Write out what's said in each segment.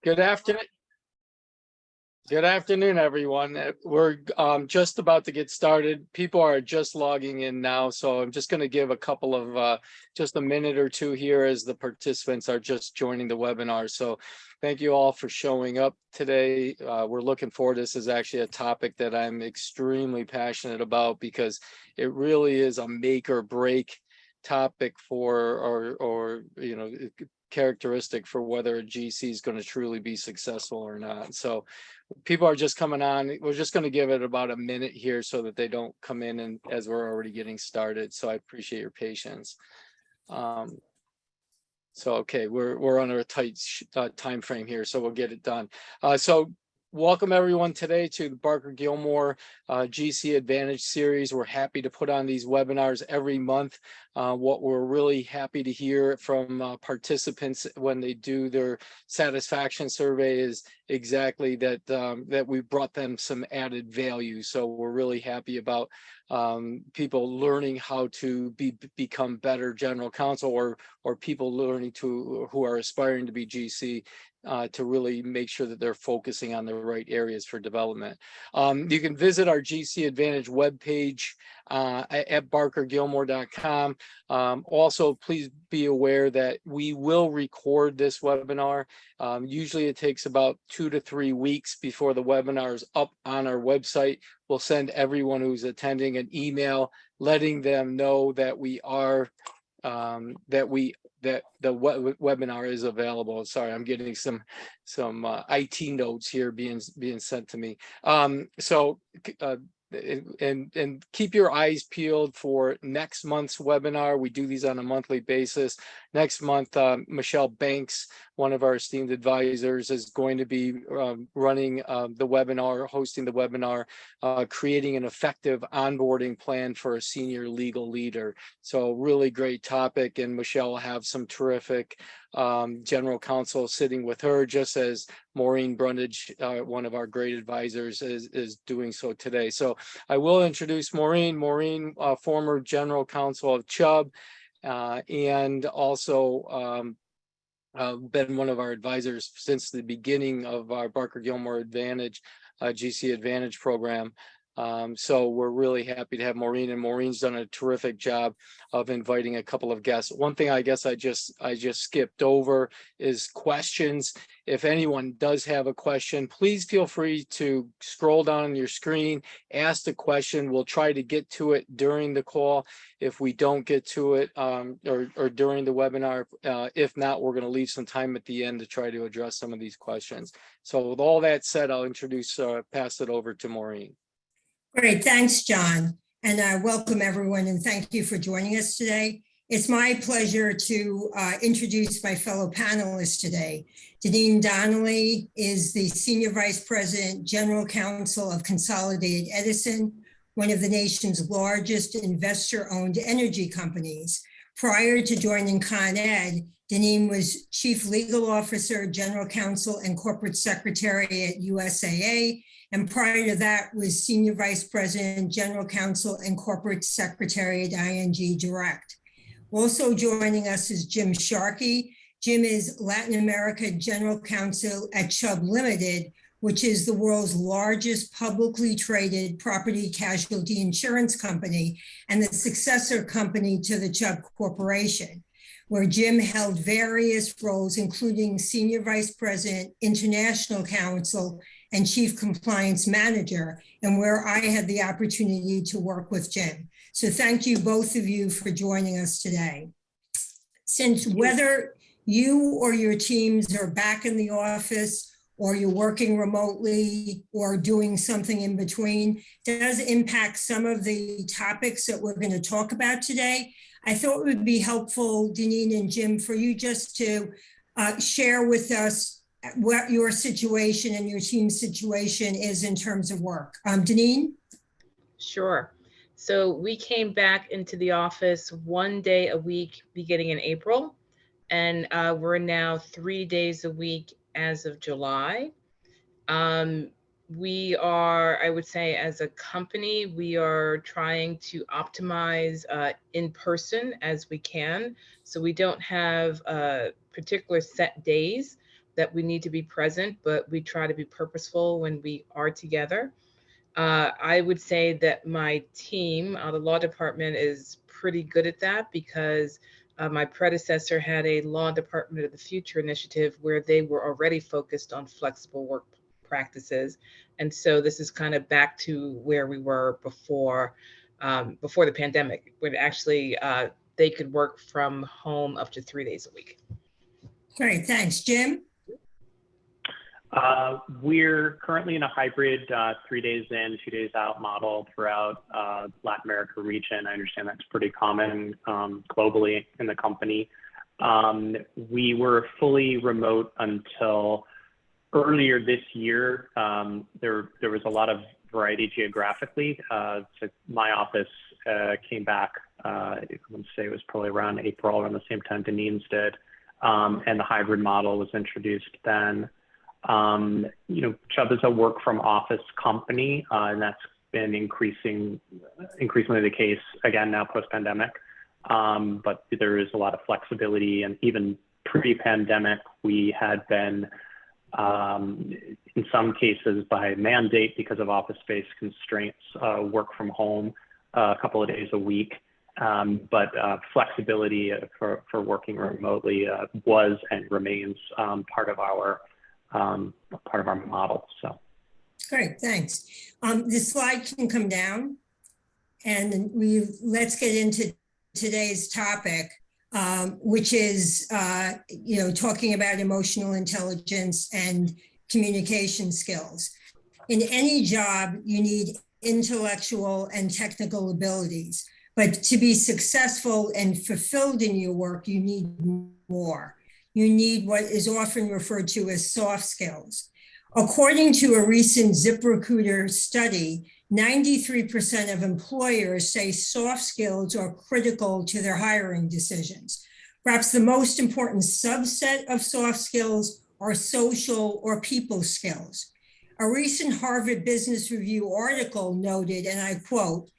Good afternoon. Good afternoon, everyone. We're just about to get started. People are just logging in now, so I'm just going to give a couple of just a minute or two here as the participants are just joining the webinar. So thank you all for showing up today. We're looking forward. This is actually a topic that I'm extremely passionate about because it really is a make or break topic for or you know, characteristic for whether a GC is going to truly be successful or not. So people are just coming on. We're just going to give it about a minute here so that they don't come in and as we're already getting started. So I appreciate your patience. So okay, we're under a tight time frame here, so we'll get it done. So welcome everyone today to the BarkerGilmore GC Advantage series. We're happy to put on these webinars every month. What we're really happy to hear from participants when they do their satisfaction survey is exactly that that we brought them some added value. So we're really happy about people learning how to become better general counsel, or people learning to who are aspiring to be GC. To really make sure that they're focusing on the right areas for development. You can visit our GC Advantage webpage at barkergilmore.com. Also, please be aware that we will record this webinar. Usually it takes about 2 to 3 weeks before the webinar is up on our website. We'll send everyone who's attending an email letting them know that we are that the webinar is available. Sorry, I'm getting some IT notes here being sent to me. And keep your eyes peeled for next month's webinar. We do these on a monthly basis. Next month, Michelle Banks, one of our esteemed advisors, is going to be running the webinar, hosting the webinar, creating an effective onboarding plan for a senior legal leader. So really great topic, and Michelle will have some terrific general counsel sitting with her, just as Maureen Brundage, one of our great advisors, is doing so today. So I will introduce Maureen. Maureen, former general counsel of Chubb, and also been one of our advisors since the beginning of our BarkerGilmore Advantage, GC Advantage program. So we're really happy to have Maureen, and Maureen's done a terrific job of inviting a couple of guests. One thing I guess I just skipped over is questions. If anyone does have a question, please feel free to scroll down on your screen, ask the question. We'll try to get to it during the call. If we don't get to it or during the webinar, if not, we're going to leave some time at the end to try to address some of these questions. So with all that said, I'll pass it over to Maureen. Great, thanks, John. And welcome everyone, and thank you for joining us today. It's my pleasure to introduce my fellow panelists today. Deneen Donnley is the Senior Vice President, General Counsel of Consolidated Edison, one of the nation's largest investor-owned energy companies. Prior to joining Con Ed, Deneen was Chief Legal Officer, General Counsel, and Corporate Secretary at USAA, and prior to that was Senior Vice President, General Counsel, and Corporate Secretary at ING Direct. Also joining us is James Sharkey. Jim is Latin America General Counsel at Chubb Limited, which is the world's largest publicly traded property casualty insurance company and the successor company to the Chubb Corporation, where Jim held various roles, including Senior Vice President, International Counsel, and Chief Compliance Manager, and where I had the opportunity to work with Jim. So thank you, both of you, for joining us today. Since whether you or your teams are back in the office, or you're working remotely, or doing something in between, does impact some of the topics that we're going to talk about today. I thought it would be helpful, Deneen and Jim, for you just to share with us what your situation and your team's situation is in terms of work. Deneen? Sure. So we came back into the office 1 day a week beginning in April, and we're now 3 days a week as of July. We are, I would say, as a company, we are trying to optimize in person as we can. So we don't have particular set days that we need to be present, but we try to be purposeful when we are together. I would say that my team, the law department, is pretty good at that because my predecessor had a Law Department of the Future initiative where they were already focused on flexible work practices. And so this is kind of back to where we were before the pandemic, when actually they could work from home up to 3 days a week. Great, thanks. Jim? We're currently in a hybrid 3 days in, 2 days out model throughout Latin America region. I understand that's pretty common globally in the company. We were fully remote until earlier this year. There was a lot of variety geographically. So my office came back, I would say it was probably around April, around the same time Deneen's did. And the hybrid model was introduced then. Chubb is a work from office company, and that's been increasingly the case again now post-pandemic. But there is a lot of flexibility, and even pre-pandemic, we had been, in some cases by mandate because of office space constraints, work from home a couple of days a week. But flexibility for working remotely was and remains part of our model. So Great, thanks. This slide can come down, and let's get into today's topic, which is talking about emotional intelligence and communication skills. In any job, you need intellectual and technical abilities, but to be successful and fulfilled in your work, you need more. You need what is often referred to as soft skills. According to a recent ZipRecruiter study, 93% of employers say soft skills are critical to their hiring decisions. Perhaps the most important subset of soft skills are social or people skills. A recent Harvard Business Review article noted, and I quote,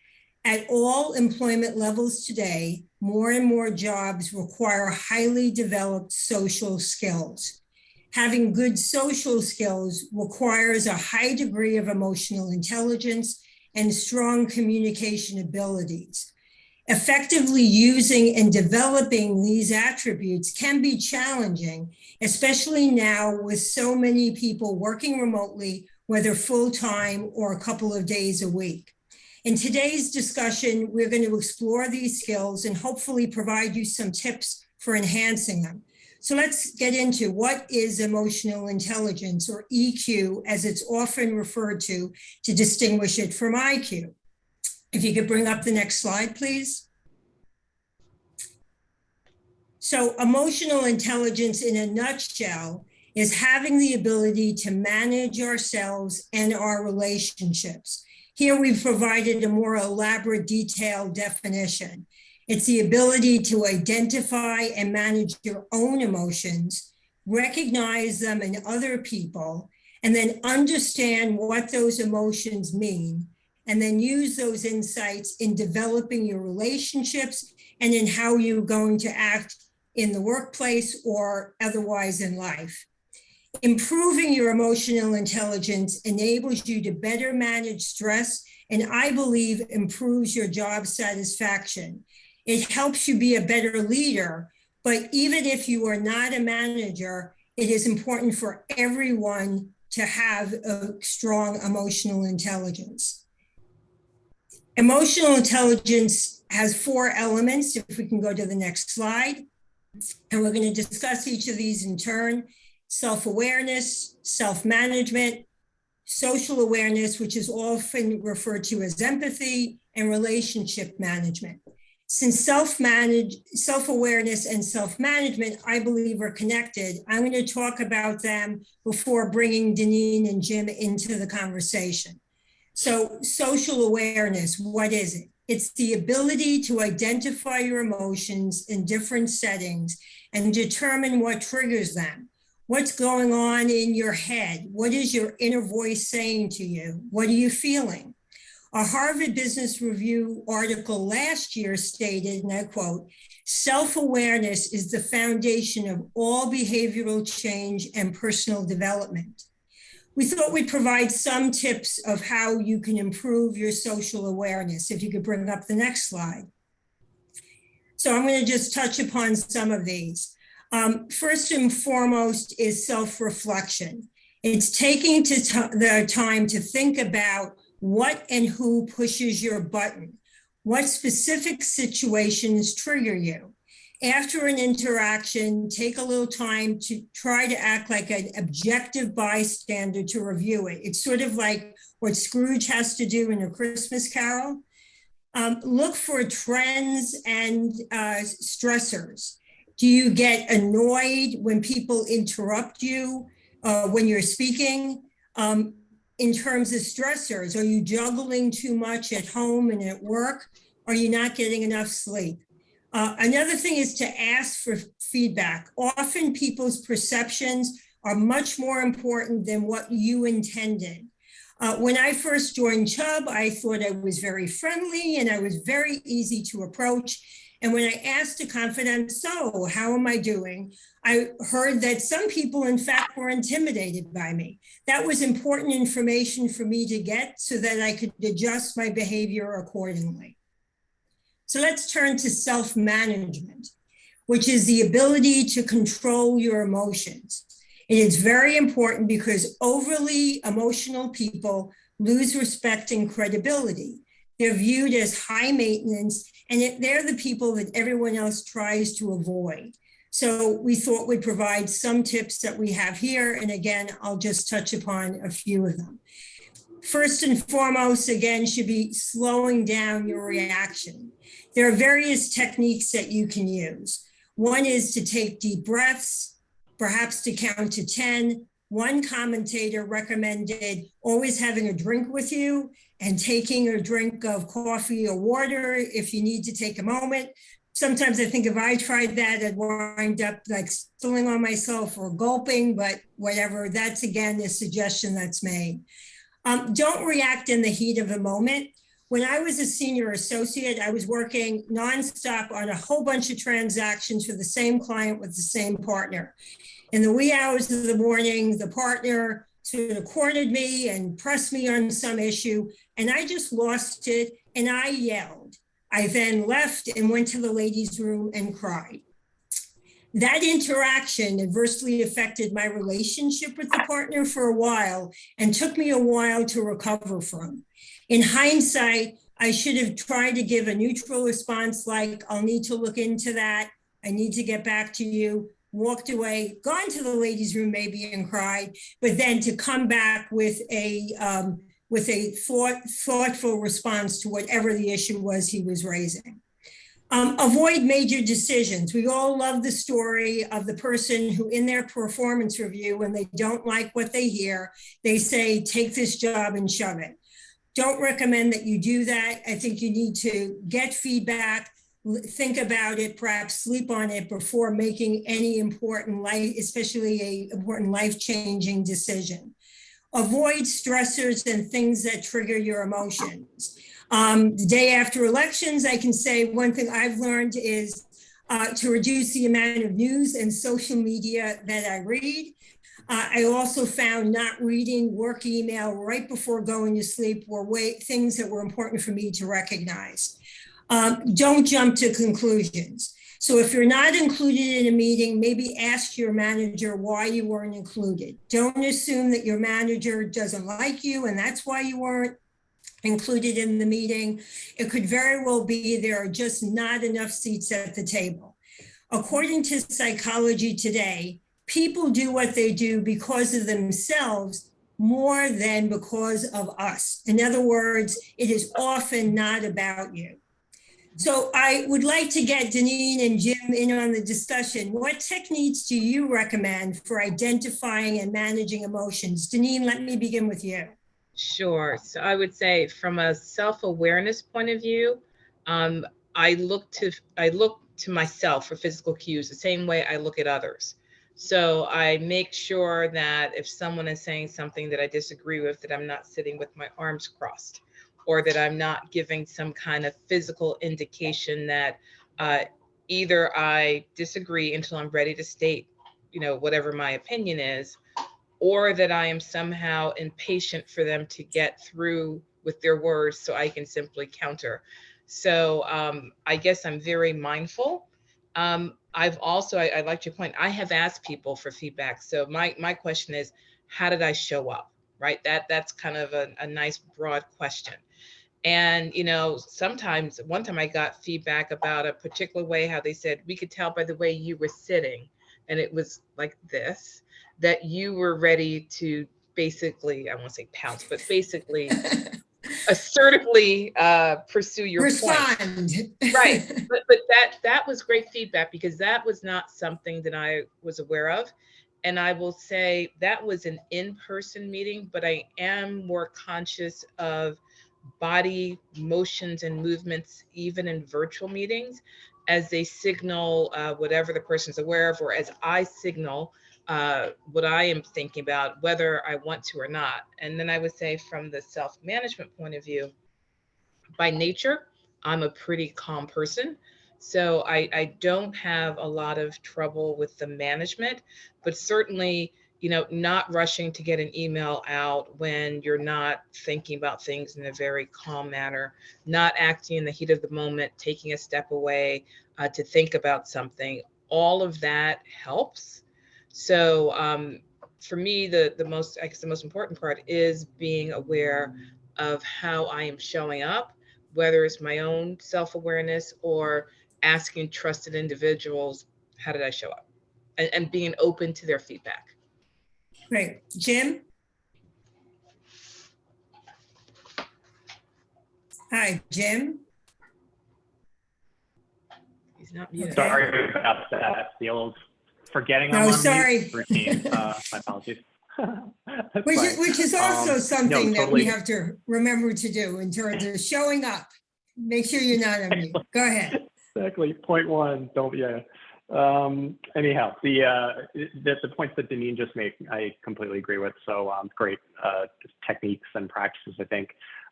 "At all employment levels today, more and more jobs require highly developed social skills. Having good social skills requires a high degree of emotional intelligence and strong communication abilities. Effectively using and developing these attributes can be challenging, especially now with so many people working remotely, whether full-time or a couple of days a week. In today's discussion, we're going to explore these skills and hopefully provide you some tips for enhancing them. So let's get into what is emotional intelligence, or EQ, as it's often referred to distinguish it from IQ. If you could bring up the next slide, please. So emotional intelligence in a nutshell is having the ability to manage ourselves and our relationships. Here we've provided a more elaborate, detailed definition. It's the ability to identify and manage your own emotions, recognize them in other people, and then understand what those emotions mean, and then use those insights in developing your relationships and in how you're going to act in the workplace or otherwise in life. Improving your emotional intelligence enables you to better manage stress, and I believe improves your job satisfaction. It helps you be a better leader, but even if you are not a manager, it is important for everyone to have a strong emotional intelligence. Emotional intelligence has 4 elements, if we can go to the next slide. And we're going to discuss each of these in turn: self-awareness, self-management, social awareness, which is often referred to as empathy, and relationship management. Since self-awareness and self-management, I believe, are connected, I'm going to talk about them before bringing Deneen and Jim into the conversation. So social awareness, what is it? It's the ability to identify your emotions in different settings and determine what triggers them. What's going on in your head? What is your inner voice saying to you? What are you feeling? A Harvard Business Review article last year stated, and I quote, "Self-awareness is the foundation of all behavioral change and personal development." We thought we'd provide some tips of how you can improve your social awareness. If you could bring up the next slide. So I'm going to just touch upon some of these. First and foremost is self-reflection. It's taking the time to think about what and who pushes your button. What specific situations trigger you? After an interaction, take a little time to try to act like an objective bystander to review it. It's sort of like what Scrooge has to do in A Christmas Carol. Look for trends and stressors. Do you get annoyed when people interrupt you when you're speaking? In terms of stressors, are you juggling too much at home and at work? Are you not getting enough sleep? Another thing is to ask for feedback. Often people's perceptions are much more important than what you intended. When I first joined Chubb, I thought I was very friendly and I was very easy to approach. And when I asked a confidant, "So, how am I doing?" I heard that some people, in fact, were intimidated by me. That was important information for me to get so that I could adjust my behavior accordingly. So let's turn to self-management, which is the ability to control your emotions. It is very important because overly emotional people lose respect and credibility. They're viewed as high maintenance, and they're the people that everyone else tries to avoid. So we thought we'd provide some tips that we have here. And again, I'll just touch upon a few of them. First and foremost, again, should be slowing down your reaction. There are various techniques that you can use. One is to take deep breaths, perhaps to count to 10. One commentator recommended always having a drink with you and taking a drink of coffee or water if you need to take a moment. Sometimes I think if I tried that, I'd wind up like spilling on myself or gulping, but whatever, that's again the suggestion that's made. Don't react in the heat of the moment. When I was a senior associate, I was working nonstop on a whole bunch of transactions for the same client with the same partner. In the wee hours of the morning, the partner sort of cornered me and pressed me on some issue, and I just lost it and I yelled. I then left and went to the ladies' room and cried. That interaction adversely affected my relationship with the partner for a while and took me a while to recover from. In hindsight, I should have tried to give a neutral response like, "I'll need to look into that. I need to get back to you." Walked away, gone to the ladies' room maybe and cried, but then to come back with a thoughtful response to whatever the issue was he was raising. Avoid major decisions. We all love the story of the person who in their performance review, when they don't like what they hear, they say, "Take this job and shove it." Don't recommend that you do that. I think you need to get feedback, think about it, perhaps sleep on it before making any important life, especially an important life-changing decision. Avoid stressors and things that trigger your emotions. The day after elections, I can say one thing I've learned is to reduce the amount of news and social media that I read. I also found not reading work email right before going to sleep were things that were important for me to recognize. Don't jump to conclusions. So if you're not included in a meeting, maybe ask your manager why you weren't included. Don't assume that your manager doesn't like you and that's why you weren't included in the meeting. It could very well be there are just not enough seats at the table. According to Psychology Today, people do what they do because of themselves more than because of us. In other words, it is often not about you. So I would like to get Deneen and Jim in on the discussion. What techniques do you recommend for identifying and managing emotions? Deneen, let me begin with you. Sure. So I would say from a self-awareness point of view, I look to myself for physical cues the same way I look at others. So I make sure that if someone is saying something that I disagree with, that I'm not sitting with my arms crossed, or that I'm not giving some kind of physical indication that either I disagree until I'm ready to state, whatever my opinion is, or that I am somehow impatient for them to get through with their words so I can simply counter. So I guess I'm very mindful. I've also, I like your point, I have asked people for feedback. So my question is, how did I show up, right? That's kind of a nice broad question. And, sometimes, one time I got feedback about a particular way, how they said, we could tell by the way you were sitting, and it was like this, that you were ready to basically, I won't say pounce, but basically assertively pursue your Respond. point. Right. But that was great feedback, because that was not something that I was aware of. And I will say that was an in-person meeting, but I am more conscious of body motions and movements, even in virtual meetings, as they signal whatever the person's aware of, or as I signal what I am thinking about, whether I want to or not. And then I would say, from the self-management point of view, by nature, I'm a pretty calm person. So I don't have a lot of trouble with the management, but certainly, not rushing to get an email out when you're not thinking about things in a very calm manner, not acting in the heat of the moment, taking a step away to think about something. All of that helps. So for me, the most important part is being aware of how I am showing up, whether it's my own self-awareness or asking trusted individuals, how did I show up? And being open to their feedback. Great. Jim? Hi, Jim. He's not muted. Okay. Sorry about that. The old forgetting No, I'm on sorry. mute routine. My apologies. Which is also something that we totally. have to remember to do in terms of showing up. Make sure you're not on mute. Go ahead. Exactly. Point one. Don't. Yeah. Anyhow, the points that Deneen just made, I completely agree with. So great techniques and practices, I think.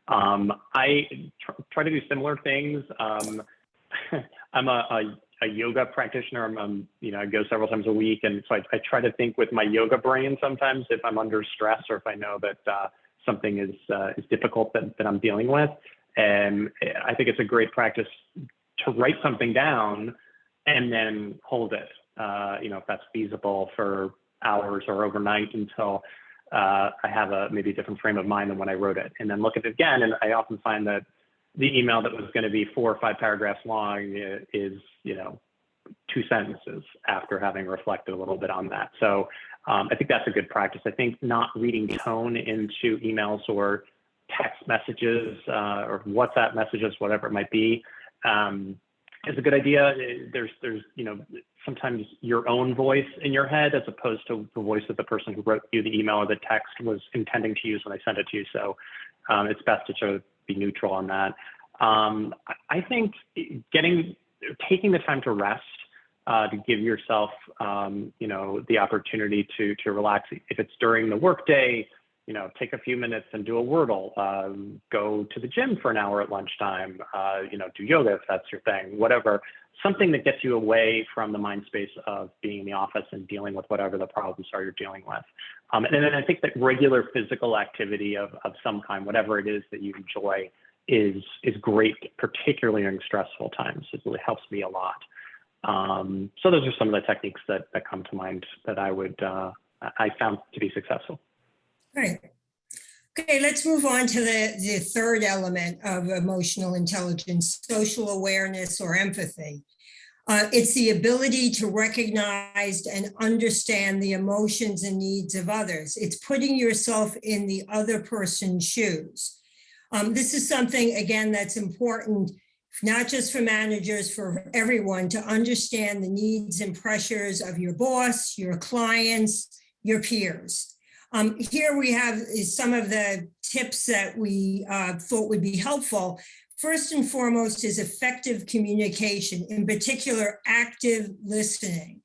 I try to do similar things. I'm a yoga practitioner. I go several times a week, and so I try to think with my yoga brain sometimes if I'm under stress, or if I know that something is difficult that I'm dealing with. And I think it's a great practice to write something down and then hold it, if that's feasible, for hours or overnight until I have maybe a different frame of mind than when I wrote it, and then look at it again. And I often find that the email that was going to be 4 or 5 paragraphs long is, 2 sentences after having reflected a little bit on that. So I think that's a good practice. I think not reading tone into emails or text messages or WhatsApp messages, whatever it might be, is a good idea. There's sometimes your own voice in your head as opposed to the voice of the person who wrote you the email or the text was intending to use when I sent it to you. So it's best to sort of be neutral on that. I think taking the time to rest, to give yourself, the opportunity to relax. If it's during the workday, take a few minutes and do a Wordle, go to the gym for an hour at lunchtime, do yoga if that's your thing, whatever, something that gets you away from the mind space of being in the office and dealing with whatever the problems are you're dealing with. And then I think that regular physical activity of some kind, whatever it is that you enjoy, is great, particularly during stressful times. It really helps me a lot. So those are some of the techniques that come to mind that I found to be successful. Great. Okay, let's move on to the third element of emotional intelligence, social awareness or empathy. It's the ability to recognize and understand the emotions and needs of others. It's putting yourself in the other person's shoes. This is something, again, that's important, not just for managers, for everyone, to understand the needs and pressures of your boss, your clients, your peers. Here we have some of the tips that we thought would be helpful. First and foremost is effective communication, in particular, active listening.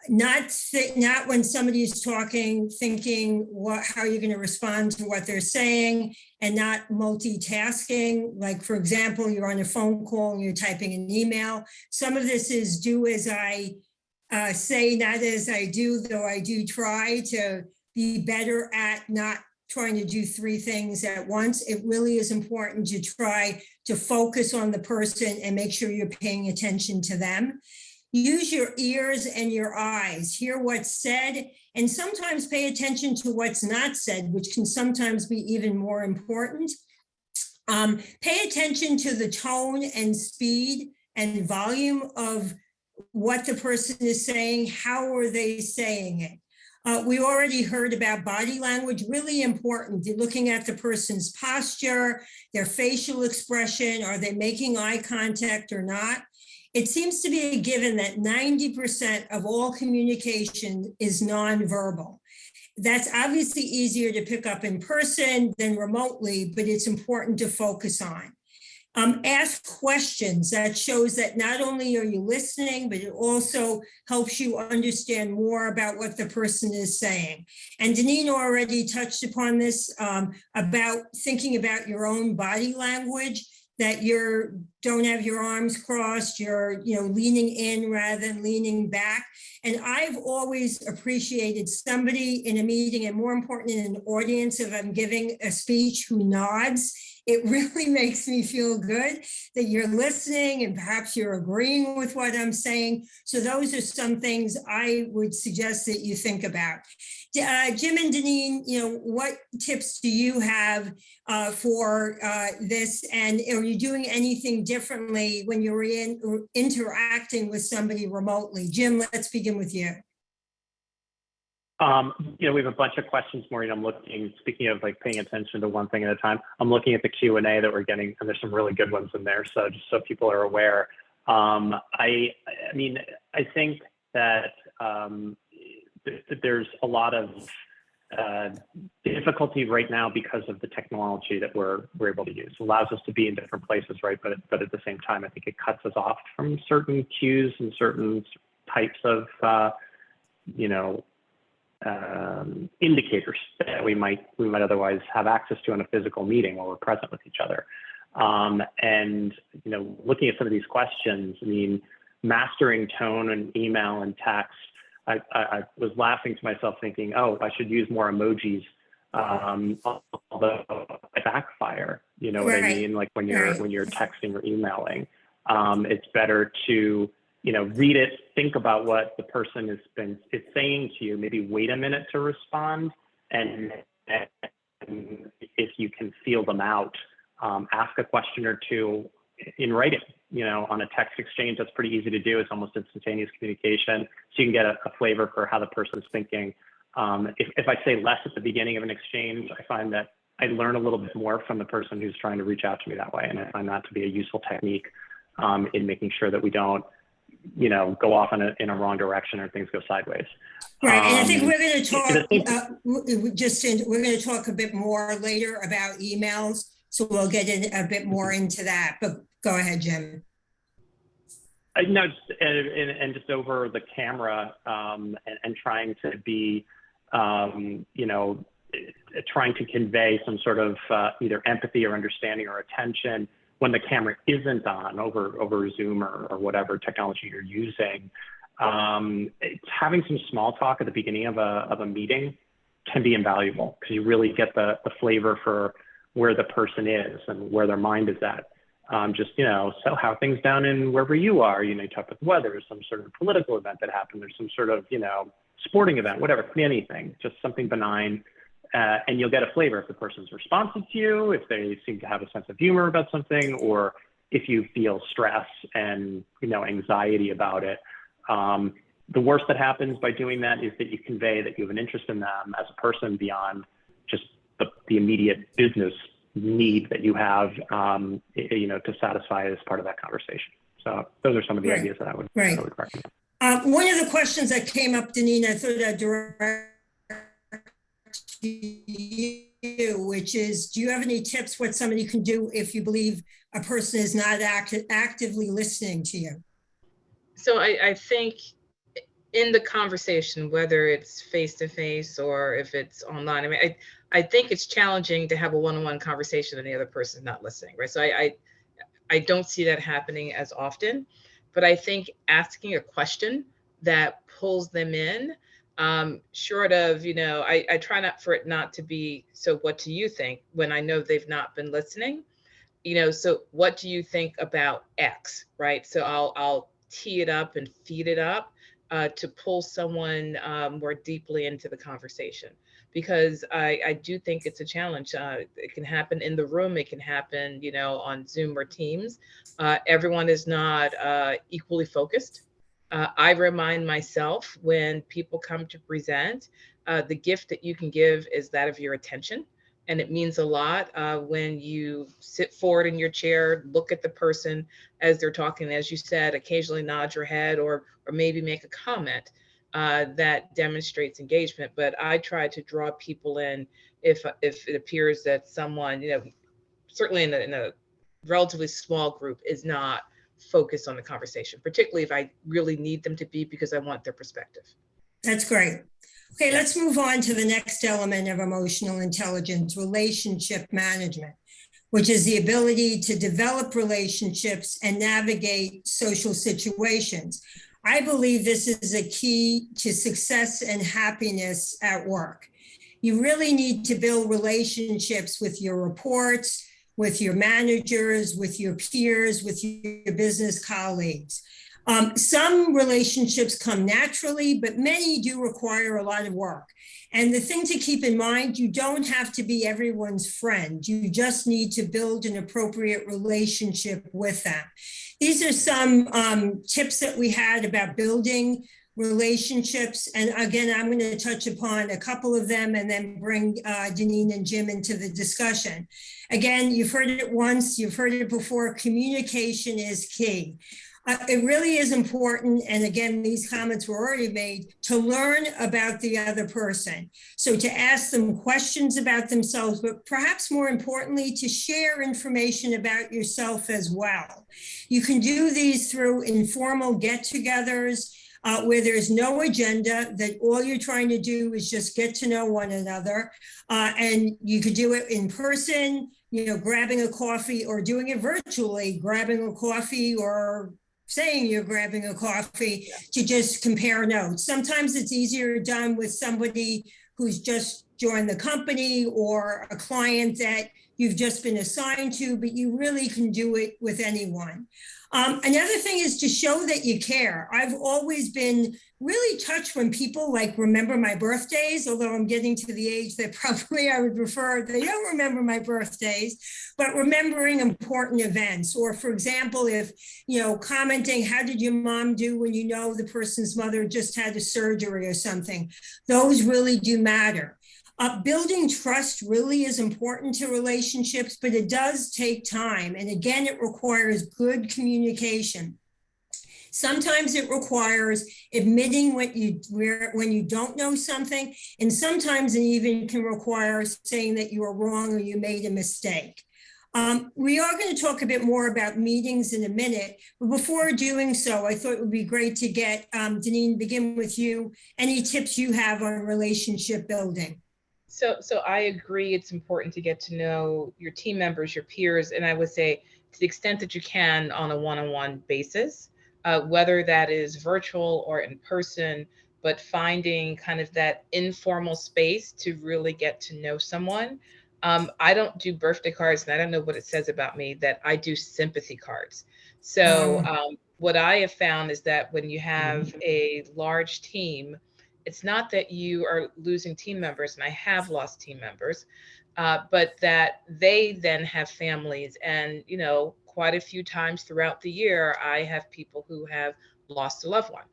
not when somebody is talking, thinking how you're going to respond to what they're saying, and not multitasking. Like, for example, you're on a phone call and you're typing an email. Some of this is do as I say, not as I do, though I do try to be better at not trying to do three things at once. It really is important to try to focus on the person and make sure you're paying attention to them. Use your ears and your eyes, hear what's said, and sometimes pay attention to what's not said, which can sometimes be even more important. Pay attention to the tone and speed and volume of what the person is saying. How are they saying it? We already heard about body language, really important. You're looking at the person's posture, their facial expression, are they making eye contact or not? It seems to be a given that 90% of all communication is nonverbal. That's obviously easier to pick up in person than remotely, but it's important to focus on. Ask questions. That shows that not only are you listening, but it also helps you understand more about what the person is saying. And Deneen already touched upon this about thinking about your own body language, that you don't have your arms crossed, you're leaning in rather than leaning back. And I've always appreciated somebody in a meeting, and more important in an audience, if I'm giving a speech, who nods. It really makes me feel good that you're listening and perhaps you're agreeing with what I'm saying. So those are some things I would suggest that you think about. Jim and Deneen, what tips do you have for this? And are you doing anything differently when you're interacting with somebody remotely? Jim, let's begin with you. We have a bunch of questions, Maureen. I'm looking, speaking of like paying attention to one thing at a time, I'm looking at the Q&A that we're getting, and there's some really good ones in there. So just so people are aware, I think that there's a lot of difficulty right now because of the technology that we're able to use. It allows us to be in different places, right? But at the same time, I think it cuts us off from certain cues and certain types of, indicators that we might otherwise have access to in a physical meeting while we're present with each other. And looking at some of these questions, mastering tone and email and text, I was laughing to myself thinking, oh, I should use more emojis, although I backfire, what I mean? Like when you're texting or emailing, it's better to read it, think about what the person is saying to you, maybe wait a minute to respond. And if you can feel them out, ask a question or two in writing, on a text exchange. That's pretty easy to do. It's almost instantaneous communication. So you can get a flavor for how the person's thinking. If I say less at the beginning of an exchange, I find that I learn a little bit more from the person who's trying to reach out to me that way. And I find that to be a useful technique in making sure that we don't go off in a wrong direction or things go sideways. Right, and I think we're going to talk. We're going to talk a bit more later about emails, so we'll get in a bit more into that. But go ahead, Jim. No, just over the camera and trying to be, trying to convey some sort of either empathy or understanding or attention when the camera isn't on over Zoom or whatever technology you're using. Having some small talk at the beginning of a meeting can be invaluable because you really get the flavor for where the person is and where their mind is at. So how are things down in wherever you are? You talk about the weather, there's some sort of political event that happened, there's some sort of, sporting event, whatever, could be anything, just something benign. And you'll get a flavor if the person's responsive to you, if they seem to have a sense of humor about something, or if you feel stress and anxiety about it. The worst that happens by doing that is that you convey that you have an interest in them as a person beyond just the immediate business need that you have, to satisfy as part of that conversation. So those are some of the ideas that I would recommend. One of the questions that came up, Deneen, I thought I'd direct to you, which is, do you have any tips what somebody can do if you believe a person is not actively listening to you? So I think in the conversation, whether it's face to face or if it's online. I mean, I think it's challenging to have a one-on-one conversation and the other person's not listening, right? So I don't see that happening as often, but I think asking a question that pulls them in, short of, I try not for it not to be, so what do you think, when I know they've not been listening, so what do you think about X, right? So I'll tee it up and feed it up to pull someone more deeply into the conversation, because I do think it's a challenge. It can happen in the room. It can happen, on Zoom or Teams. Everyone is not equally focused. I remind myself when people come to present, the gift that you can give is that of your attention. And it means a lot when you sit forward in your chair, look at the person as they're talking, as you said, occasionally nod your head or maybe make a comment that demonstrates engagement. But I try to draw people in if it appears that someone, certainly in a relatively small group, is not focused on the conversation, particularly if I really need them to be, because I want their perspective. That's great. Okay, Yeah. let's move on to the next element of emotional intelligence, relationship management, which is the ability to develop relationships and navigate social situations. I believe this is a key to success and happiness at work. You really need to build relationships with your reports, with your managers, with your peers, with your business colleagues. Some relationships come naturally, but many do require a lot of work. And the thing to keep in mind, you don't have to be everyone's friend. You just need to build an appropriate relationship with them. These are some tips that we had about building relationships. And again, I'm going to touch upon a couple of them and then bring Deneen and Jim into the discussion. Again, you've heard it once, you've heard it before, communication is key. It really is important, and again, these comments were already made, to learn about the other person. So to ask them questions about themselves, but perhaps more importantly, to share information about yourself as well. You can do these through informal get-togethers, where there's no agenda, that all you're trying to do is just get to know one another. And you could do it in person, grabbing a coffee, or doing it virtually, grabbing a coffee or saying you're grabbing a coffee to just compare notes. Sometimes it's easier done with somebody who's just joined the company or a client that you've just been assigned to, but you really can do it with anyone. Another thing is to show that you care. I've always been really touched when people remember my birthdays, although I'm getting to the age that probably I would prefer they don't remember my birthdays, but remembering important events. Or for example, if, commenting, how did your mom do when the person's mother just had a surgery or something? Those really do matter. Building trust really is important to relationships, but it does take time. And again, it requires good communication. Sometimes it requires admitting when you don't know something, and sometimes it even can require saying that you are wrong or you made a mistake. We are going to talk a bit more about meetings in a minute, but before doing so, I thought it would be great to get Deneen, begin with you. Any tips you have on relationship building? So I agree. It's important to get to know your team members, your peers, and I would say to the extent that you can on a one-on-one basis, whether that is virtual or in person, but finding kind of that informal space to really get to know someone. I don't do birthday cards, and I don't know what it says about me that I do sympathy cards. So what I have found is that when you have a large team, it's not that you are losing team members, and I have lost team members, but that they then have families. And, quite a few times throughout the year, I have people who have lost a loved one.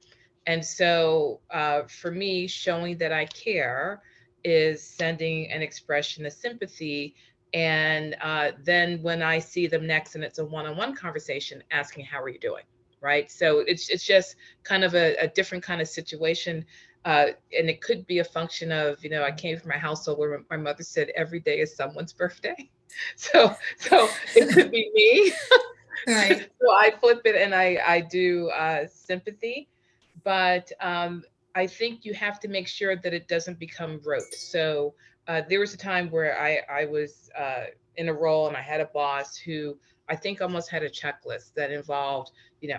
And so for me, showing that I care is sending an expression of sympathy. And then when I see them next and it's a one-on-one conversation, asking, how are you doing? Right. So it's just kind of a different kind of situation. And it could be a function of, I came from a household where my mother said every day is someone's birthday. So it could be me. Right. So I flip it and I do sympathy. but I think you have to make sure that it doesn't become rote. So there was a time where I was in a role and I had a boss who I think almost had a checklist that involved,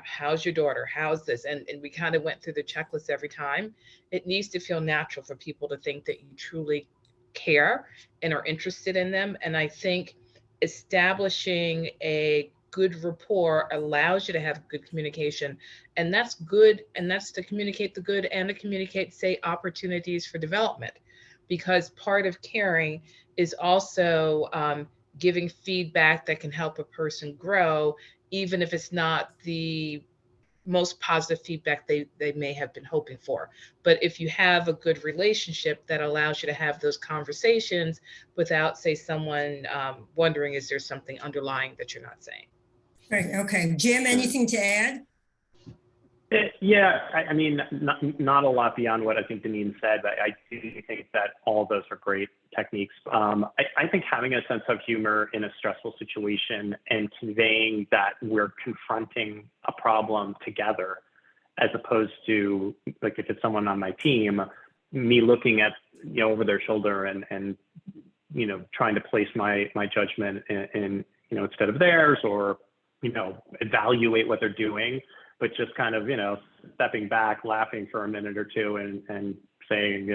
how's your daughter? How's this? And we kind of went through the checklist every time. It needs to feel natural for people to think that you truly care and are interested in them. And I think establishing a good rapport allows you to have good communication, and that's good. And that's to communicate the good and to communicate, say, opportunities for development, because part of caring is also giving feedback that can help a person grow, even if it's not the most positive feedback they may have been hoping for. But if you have a good relationship, that allows you to have those conversations without, say, someone wondering, is there something underlying that you're not saying? Right. Okay. Jim, anything to add? Yeah, I mean, not a lot beyond what I think Deneen said, but I do think that all of those are great techniques. I think having a sense of humor in a stressful situation and conveying that we're confronting a problem together, as opposed to, like, if it's someone on my team, me looking at, over their shoulder and trying to place my judgment in instead of theirs, or, evaluate what they're doing, but just kind of, stepping back, laughing for a minute or two and saying,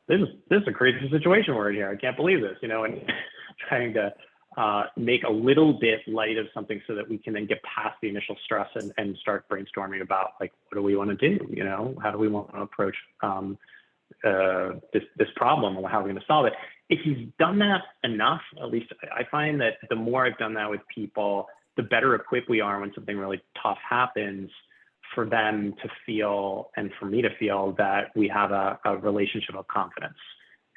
this is a crazy situation we're in here. I can't believe this, and trying to make a little bit light of something so that we can then get past the initial stress and start brainstorming about, like, what do we want to do? How do we want to approach this problem, and how are we going to solve it? If you've done that enough, at least I find that the more I've done that with people, the better equipped we are when something really tough happens, for them to feel, and for me to feel, that we have a relationship of confidence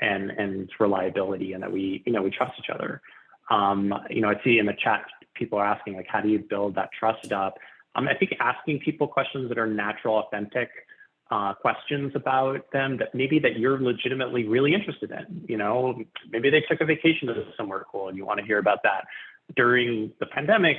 and reliability, and that we trust each other. I see in the chat people are asking, like, how do you build that trust up? I think asking people questions that are natural, authentic questions about them that you're legitimately really interested in. Maybe they took a vacation to somewhere cool and you want to hear about that. During the pandemic,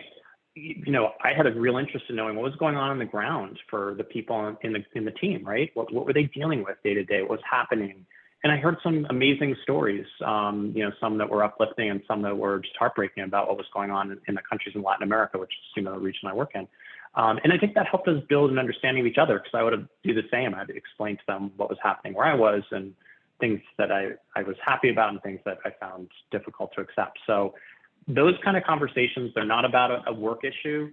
I had a real interest in knowing what was going on the ground for the people in the team, right? What were they dealing with day to day? What was happening? And I heard some amazing stories, some that were uplifting and some that were just heartbreaking about what was going on in the countries in Latin America, which is, the region I work in. And I think that helped us build an understanding of each other, because I would have do the same. I'd explain to them what was happening where I was, and things that I was happy about and things that I found difficult to accept. So those kind of conversations, they're not about a work issue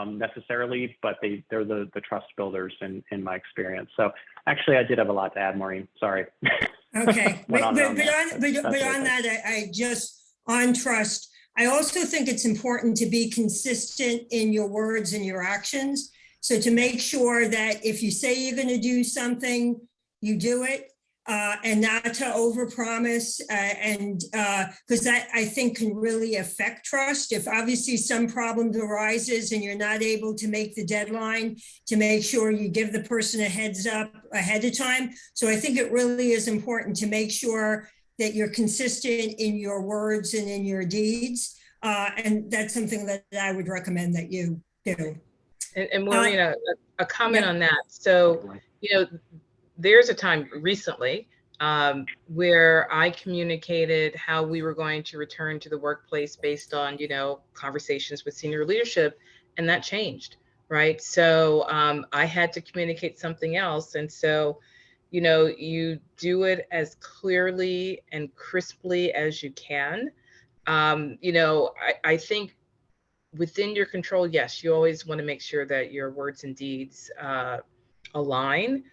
necessarily, but they're the trust builders in my experience. So actually, I did have a lot to add, Maureen. Sorry. Okay. But on that, I just, on trust, I also think it's important to be consistent in your words and your actions. So to make sure that if you say you're going to do something, you do it. And not to overpromise, and because that, I think, can really affect trust. If obviously some problem arises and you're not able to make the deadline, to make sure you give the person a heads up ahead of time. So I think it really is important to make sure that you're consistent in your words and in your deeds. And that's something that I would recommend that you do. And Maureen, a comment on that. So, there's a time recently where I communicated how we were going to return to the workplace based on, conversations with senior leadership, and that changed, right? So I had to communicate something else. And so, you do it as clearly and crisply as you can. I think within your control, yes, you always want to make sure that your words and deeds align.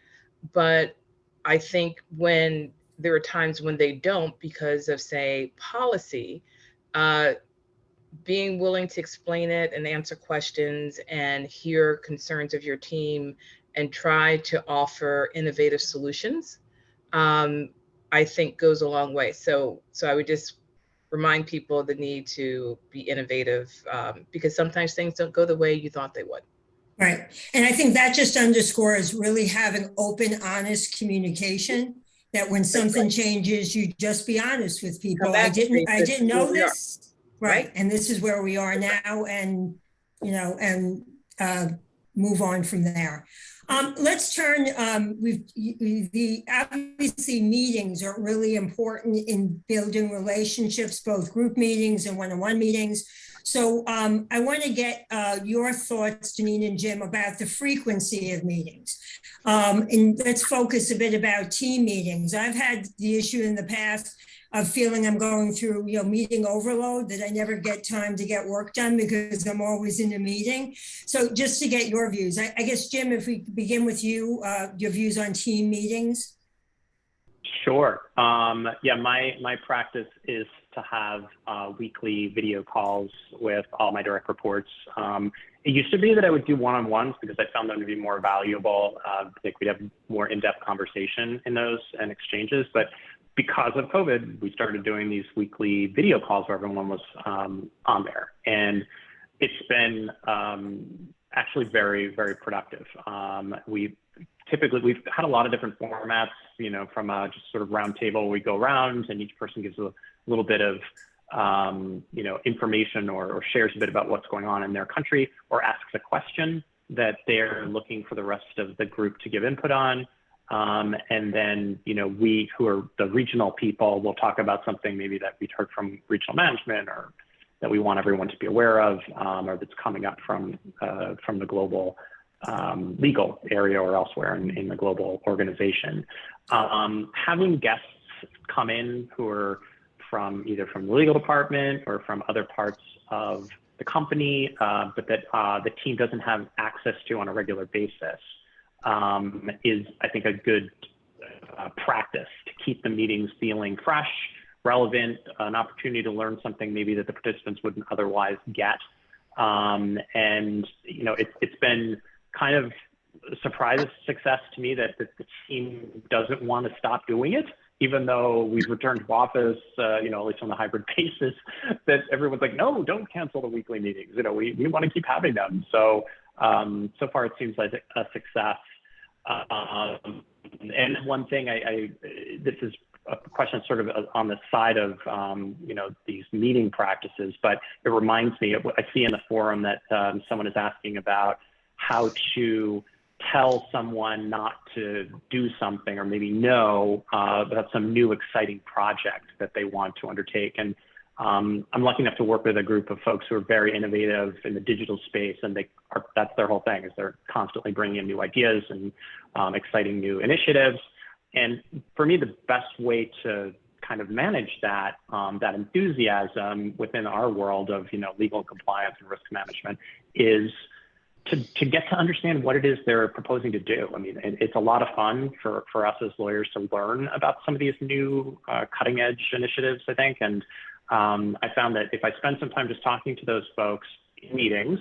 But I think when there are times when they don't, because of, say, policy, being willing to explain it and answer questions and hear concerns of your team and try to offer innovative solutions, I think goes a long way. So I would just remind people the need to be innovative, because sometimes things don't go the way you thought they would. Right. And I think that just underscores really having open, honest communication, that when something changes, you just be honest with people. I didn't know this. Right. And this is where we are now, and, move on from there. Let's turn, obviously meetings are really important in building relationships, both group meetings and one-on-one meetings. So I want to get your thoughts, Deneen and Jim, about the frequency of meetings. And let's focus a bit about team meetings. I've had the issue in the past of feeling I'm going through, meeting overload, that I never get time to get work done because I'm always in a meeting. So just to get your views, I guess, Jim, if we begin with you, your views on team meetings. Sure. Yeah, my practice is to have weekly video calls with all my direct reports. It used to be that I would do one-on-ones because I found them to be more valuable. I think we'd have more in-depth conversation in those and exchanges. But because of COVID, we started doing these weekly video calls where everyone was on there. And it's been actually very, very productive. We've had a lot of different formats, from just sort of round table. We go around and each person gives a little bit of, information or shares a bit about what's going on in their country, or asks a question that they're looking for the rest of the group to give input on. And then, we who are the regional people will talk about something maybe that we'd heard from regional management or that we want everyone to be aware of, or that's coming up from the global legal area or elsewhere in the global organization. Having guests come in who are either from the legal department or from other parts of the company, but that the team doesn't have access to on a regular basis, is, I think, a good practice to keep the meetings feeling fresh, relevant, an opportunity to learn something maybe that the participants wouldn't otherwise get. And, it's been kind of a surprise success to me that the team doesn't want to stop doing it, even though we've returned to office, at least on the hybrid basis, that everyone's like, no, don't cancel the weekly meetings. We want to keep having them. So, so far it seems like a success. And one thing this is a question sort of on the side of, these meeting practices, but it reminds me of what I see in the forum that someone is asking about how to tell someone not to do something, or maybe no, about some new exciting project that they want to undertake. And I'm lucky enough to work with a group of folks who are very innovative in the digital space, and that's their whole thing, is they're constantly bringing in new ideas and exciting new initiatives. And for me, the best way to kind of manage that enthusiasm within our world of legal compliance and risk management is to get to understand what it is they're proposing to do. I mean, it's a lot of fun for us as lawyers to learn about some of these new cutting edge initiatives, I think. And I found that if I spend some time just talking to those folks in meetings,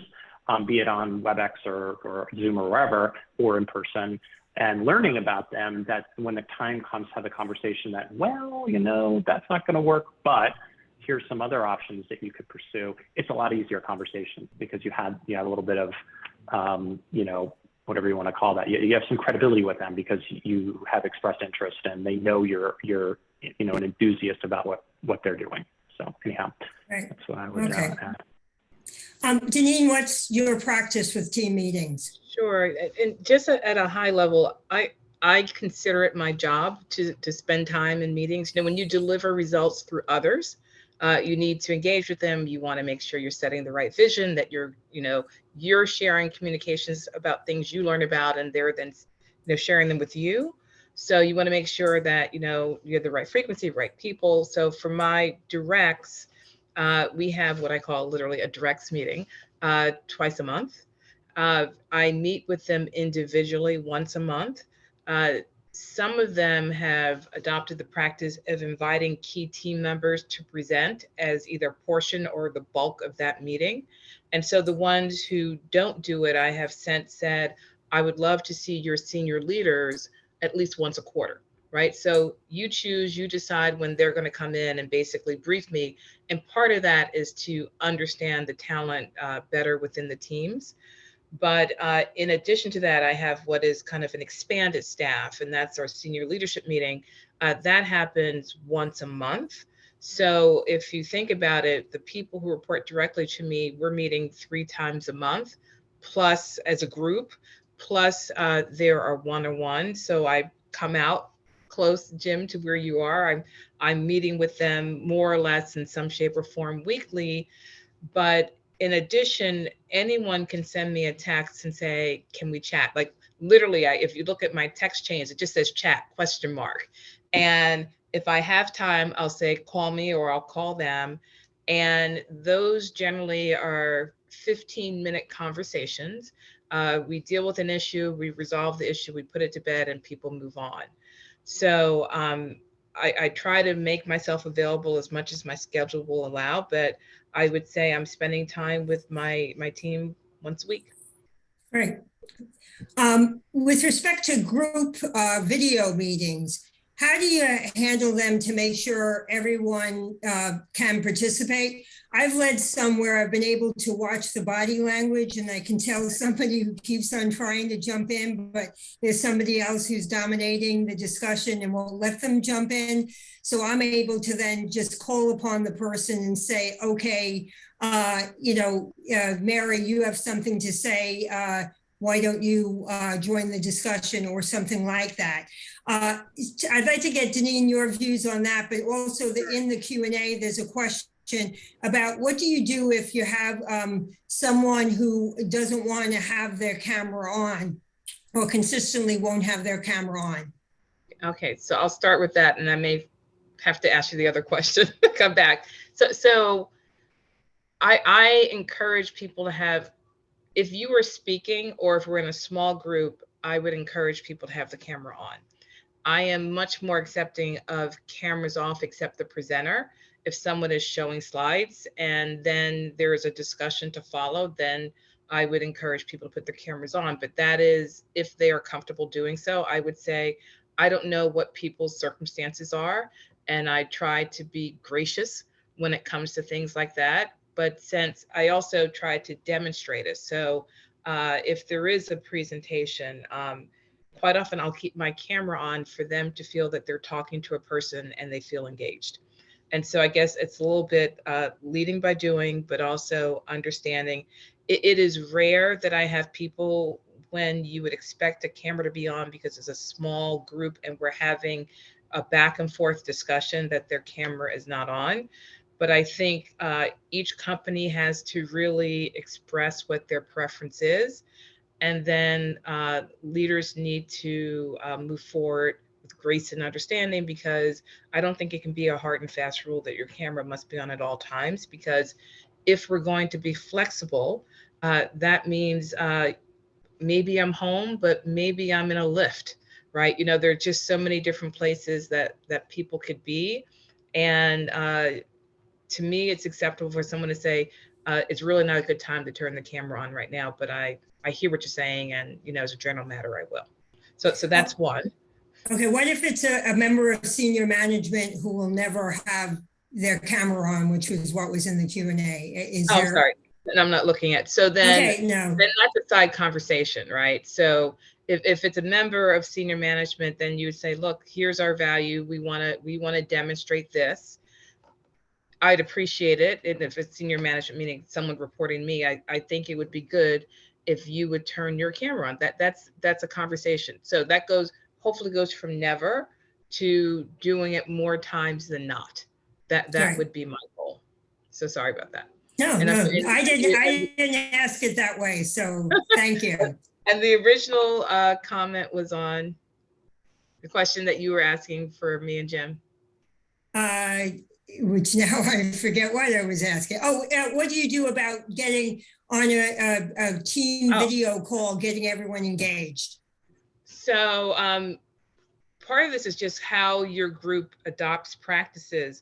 be it on WebEx or Zoom or wherever, or in person, and learning about them, that when the time comes to have a conversation that, well, that's not going to work, but here's some other options that you could pursue. It's a lot easier conversation because you had a little bit of, whatever you want to call that. You have some credibility with them because you have expressed interest and they know you're an enthusiast about what they're doing. So anyhow, right. That's what I would add. Deneen, what's your practice with team meetings? Sure. And just at a high level, I consider it my job to spend time in meetings. When you deliver results through others, you need to engage with them. You want to make sure you're setting the right vision, that you're sharing communications about things you learn about, and they're then sharing them with you. So you want to make sure that you have the right frequency, right people. So for my directs, we have what I call literally a directs meeting twice a month. I meet with them individually once a month. Some of them have adopted the practice of inviting key team members to present as either a portion or the bulk of that meeting. And so the ones who don't do it, I have said, I would love to see your senior leaders at least once a quarter, right? So you decide when they're going to come in and basically brief me. And part of that is to understand the talent better within the teams. But in addition to that, I have what is kind of an expanded staff, and that's our senior leadership meeting. That happens once a month. So if you think about it, the people who report directly to me, we're meeting 3 times a month, plus as a group, Plus, there are one-on-one. So I come out close, Jim, to where you are. I'm meeting with them more or less in some shape or form weekly. But in addition, anyone can send me a text and say, can we chat? Like literally, if you look at my text chains, it just says chat, question mark. And if I have time, I'll say, call me, or I'll call them. And those generally are 15-minute conversations. We deal with an issue, we resolve the issue, we put it to bed, and people move on. So I try to make myself available as much as my schedule will allow, but I would say I'm spending time with my team once a week. Great. With respect to group video meetings, how do you handle them to make sure everyone can participate? I've led some where I've been able to watch the body language, and I can tell somebody who keeps on trying to jump in, but there's somebody else who's dominating the discussion and won't let them jump in. So I'm able to then just call upon the person and say, okay, Mary, you have something to say. Why don't you join the discussion, or something like that? I'd like to get Deneen your views on that, but also in the Q&A, there's a question about what do you do if you have someone who doesn't want to have their camera on, or consistently won't have their camera on? Okay, so I'll start with that, and I may have to ask you the other question to come back. So I encourage people to have, if you were speaking or if we're in a small group, I would encourage people to have the camera on. I am much more accepting of cameras off except the presenter. If someone is showing slides and then there is a discussion to follow, then I would encourage people to put their cameras on. But that is if they are comfortable doing so. I would say, I don't know what people's circumstances are, and I try to be gracious when it comes to things like that. But since I also try to demonstrate it. So if there is a presentation, quite often I'll keep my camera on for them to feel that they're talking to a person and they feel engaged. And so I guess it's a little bit leading by doing, but also understanding. It is rare that I have people when you would expect a camera to be on because it's a small group and we're having a back and forth discussion that their camera is not on. But I think each company has to really express what their preference is. And then leaders need to move forward with grace and understanding, because I don't think it can be a hard and fast rule that your camera must be on at all times. Because if we're going to be flexible, that means maybe I'm home, but maybe I'm in a lift, right? There are just so many different places that people could be. And to me, it's acceptable for someone to say, it's really not a good time to turn the camera on right now, but I hear what you're saying, and as a general matter, I will. So that's one. Okay, what if it's a member of senior management who will never have their camera on, which was what was in the Q&A? Sorry, and I'm not looking at. So then, okay, no. Then that's a side conversation, right? So if it's a member of senior management, then you would say, look, here's our value. We want to demonstrate this. I'd appreciate it. And if it's senior management, meaning someone reporting me, I think it would be good if you would turn your camera on. That's a conversation. So that hopefully goes from never to doing it more times than not. That right. would be my goal. So sorry about that. No, I didn't ask it that way. So thank you. And the original comment was on the question that you were asking for me and Jim. Which now I forget what I was asking. Oh, what do you do about getting on a team video call, getting everyone engaged? So part of this is just how your group adopts practices.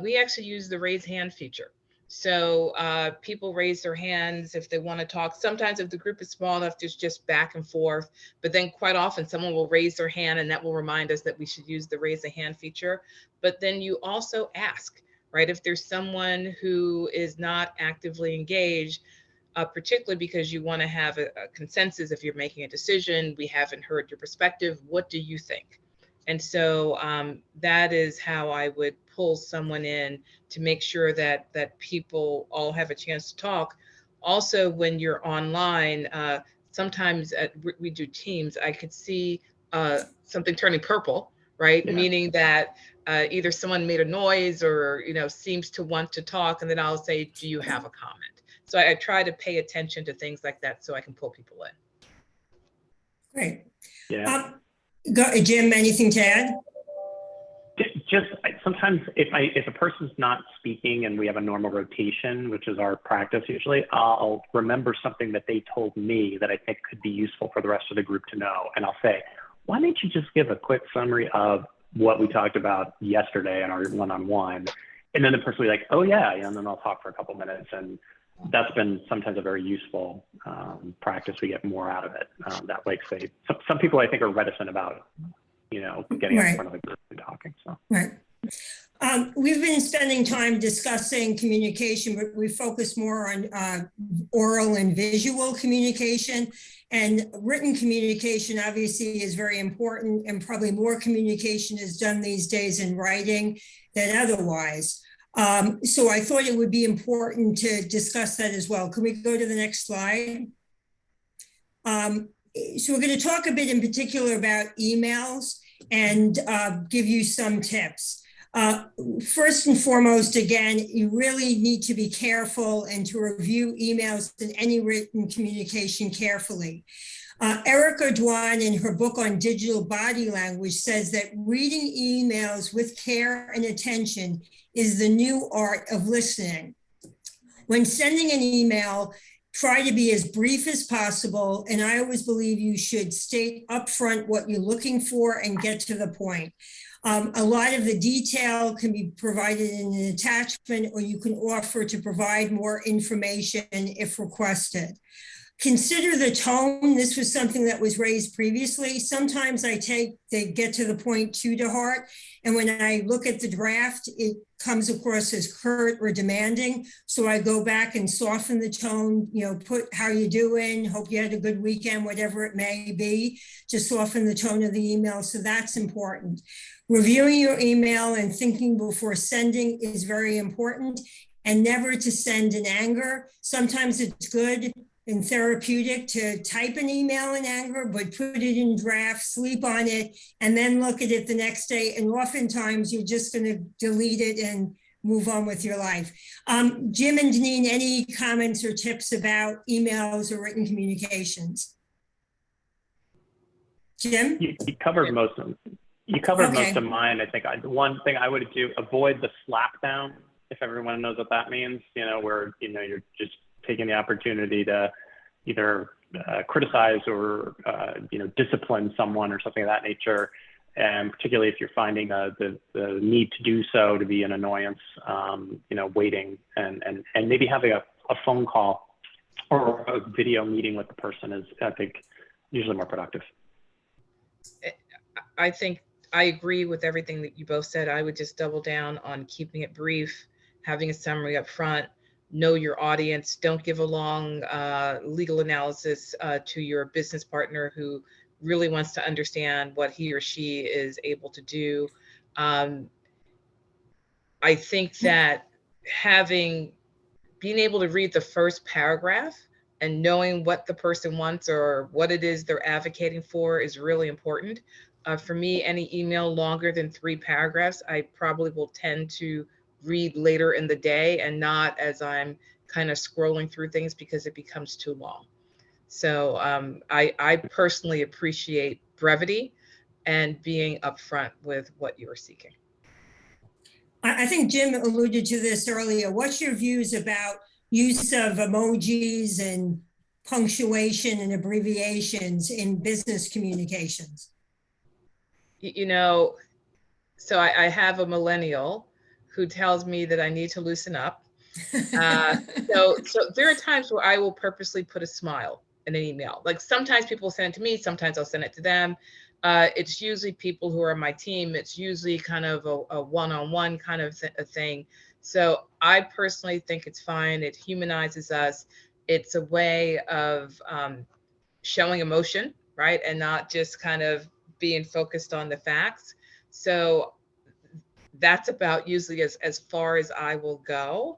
We actually use the raise hand feature. So people raise their hands if they want to talk. Sometimes if the group is small enough, there's just back and forth. But then quite often someone will raise their hand, and that will remind us that we should use the raise a hand feature. But then you also ask, right? If there's someone who is not actively engaged, particularly because you want to have a consensus. If you're making a decision, we haven't heard your perspective. What do you think? And so that is how I would pull someone in to make sure that people all have a chance to talk. Also, when you're online, sometimes we do Teams, I could see something turning purple, right? Yeah. Meaning that either someone made a noise or, seems to want to talk, and then I'll say, do you have a comment? So I try to pay attention to things like that so I can pull people in. Great. Yeah. Jim, anything to add? Just sometimes if a person's not speaking and we have a normal rotation, which is our practice usually, I'll remember something that they told me that I think could be useful for the rest of the group to know. And I'll say, why don't you just give a quick summary of what we talked about yesterday in our one-on-one? And then the person will be like, oh yeah, and then I'll talk for a couple minutes. And that's been sometimes a very useful practice. We get more out of it that way. Some people I think are reticent about getting Right. in front of the group and talking. So. Right. We've been spending time discussing communication, but we focus more on oral and visual communication. And written communication obviously is very important, and probably more communication is done these days in writing than otherwise. So I thought it would be important to discuss that as well. Can we go to the next slide? So we're going to talk a bit in particular about emails and give you some tips. First and foremost, again, you really need to be careful and to review emails and any written communication carefully. Erica Dwan, in her book on digital body language, says that reading emails with care and attention is the new art of listening. When sending an email, try to be as brief as possible, and I always believe you should state upfront what you're looking for and get to the point. A lot of the detail can be provided in an attachment, or you can offer to provide more information if requested. Consider the tone. This was something that was raised previously. Sometimes I take the get to the point to heart. And when I look at the draft, it comes across as curt or demanding. So I go back and soften the tone, put how you doing, hope you had a good weekend, whatever it may be, to soften the tone of the email. So that's important. Reviewing your email and thinking before sending is very important, and never to send in anger. Sometimes it's good and therapeutic to type an email in anger, but put it in draft, sleep on it, and then look at it the next day. And oftentimes you're just going to delete it and move on with your life. Jim and Deneen, any comments or tips about emails or written communications? Jim? You covered most of them. You covered most of mine. I think the one thing I would do, avoid the slap down, if everyone knows what that means, where, you're just taking the opportunity to either criticize or, discipline someone or something of that nature. And particularly if you're finding the need to do so to be an annoyance, waiting and maybe having a phone call or a video meeting with the person is, I think, usually more productive. I think I agree with everything that you both said. I would just double down on keeping it brief, having a summary up front, know your audience, don't give a long legal analysis to your business partner who really wants to understand what he or she is able to do. I think that being able to read the first paragraph and knowing what the person wants or what it is they're advocating for is really important. For me, any email longer than 3 paragraphs, I probably will tend to read later in the day and not as I'm kind of scrolling through things because it becomes too long. So I personally appreciate brevity and being upfront with what you are seeking. I think Jim alluded to this earlier. What's your views about use of emojis and punctuation and abbreviations in business communications? So I have a millennial who tells me that I need to loosen up. So there are times where I will purposely put a smile in an email. Like sometimes people send it to me, sometimes I'll send it to them. It's usually people who are on my team. It's usually kind of a one-on-one kind of a thing. So I personally think it's fine. It humanizes us. It's a way of showing emotion, right? And not just kind of being focused on the facts. So that's about usually as far as I will go.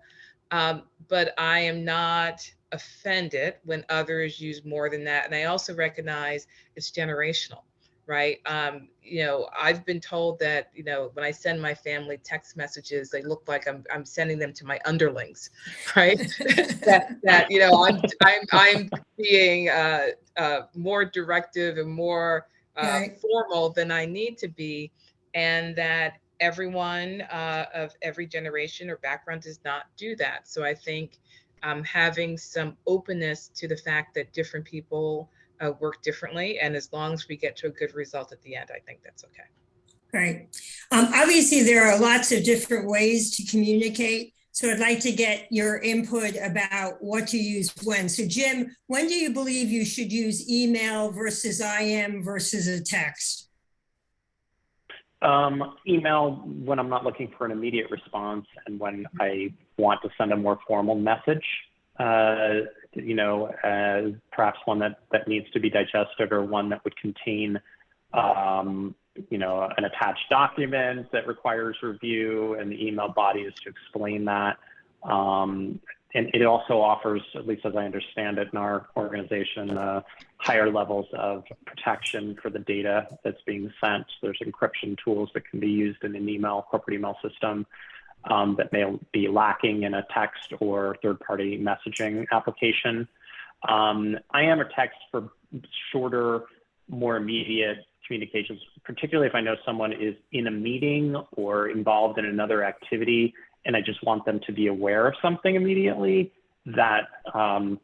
But I am not offended when others use more than that. And I also recognize it's generational, right? You know, I've been told that, you know, when I send my family text messages, they look like I'm sending them to my underlings, right? that you know, I'm being more directive and more Right. formal than I need to be, and that everyone of every generation or background does not do that. So I think having some openness to the fact that different people work differently, and as long as we get to a good result at the end, I think that's okay. Right. Obviously, there are lots of different ways to communicate. So I'd like to get your input about what to use when. So Jim, when do you believe you should use email versus IM versus a text? Email when I'm not looking for an immediate response, and when I want to send a more formal message, you know, perhaps one that needs to be digested, or one that would contain, you know, an attached document that requires review, and the email body is to explain that. And it also offers, at least as I understand it in our organization, higher levels of protection for the data that's being sent. There's encryption tools that can be used in an email, corporate email system, that may be lacking in a text or third-party messaging application. IM or text for shorter, more immediate communications, particularly if I know someone is in a meeting or involved in another activity, and I just want them to be aware of something immediately, that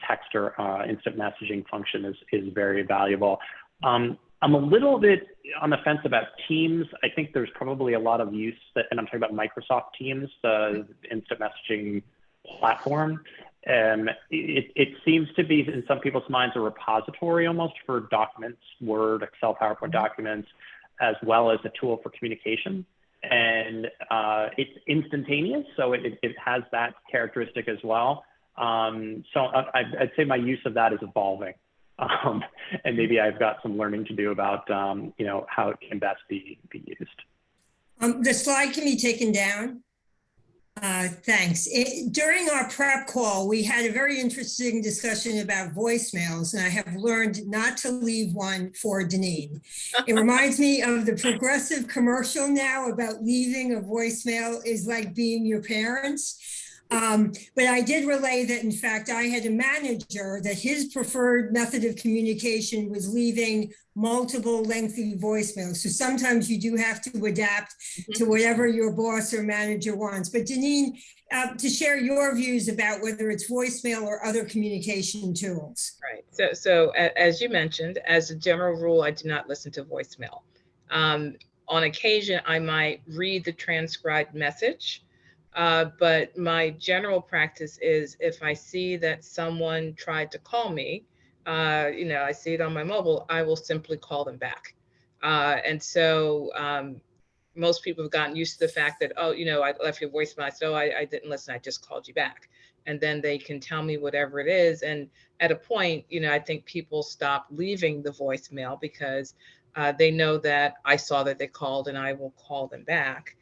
text or instant messaging function is very valuable. I'm a little bit on the fence about Teams. I think there's probably a lot of use, and I'm talking about Microsoft Teams, the instant messaging platform. It seems to be, in some people's minds, a repository almost for documents, Word, Excel, PowerPoint documents, as well as a tool for communication. And it's instantaneous, so it has that characteristic as well. So I'd say my use of that is evolving. And maybe I've got some learning to do about, you know, how it can best be used. The slide can be taken down. Thanks. During our prep call, we had a very interesting discussion about voicemails, and I have learned not to leave one for Deneen. It reminds me of the Progressive commercial now about leaving a voicemail is like being your parents. But I did relay that, in fact, I had a manager that his preferred method of communication was leaving multiple lengthy voicemails. So sometimes you do have to adapt to whatever your boss or manager wants. But Deneen, to share your views about whether it's voicemail or other communication tools. Right. So as you mentioned, as a general rule, I do not listen to voicemail. On occasion, I might read the transcribed message. But my general practice is, if I see that someone tried to call me, you know, I see it on my mobile, I will simply call them back. And so most people have gotten used to the fact that, oh, you know, I left your voicemail. I said, oh, I didn't listen. I just called you back. And then they can tell me whatever it is. And at a point, you know, I think people stop leaving the voicemail because they know that I saw that they called and I will call them back.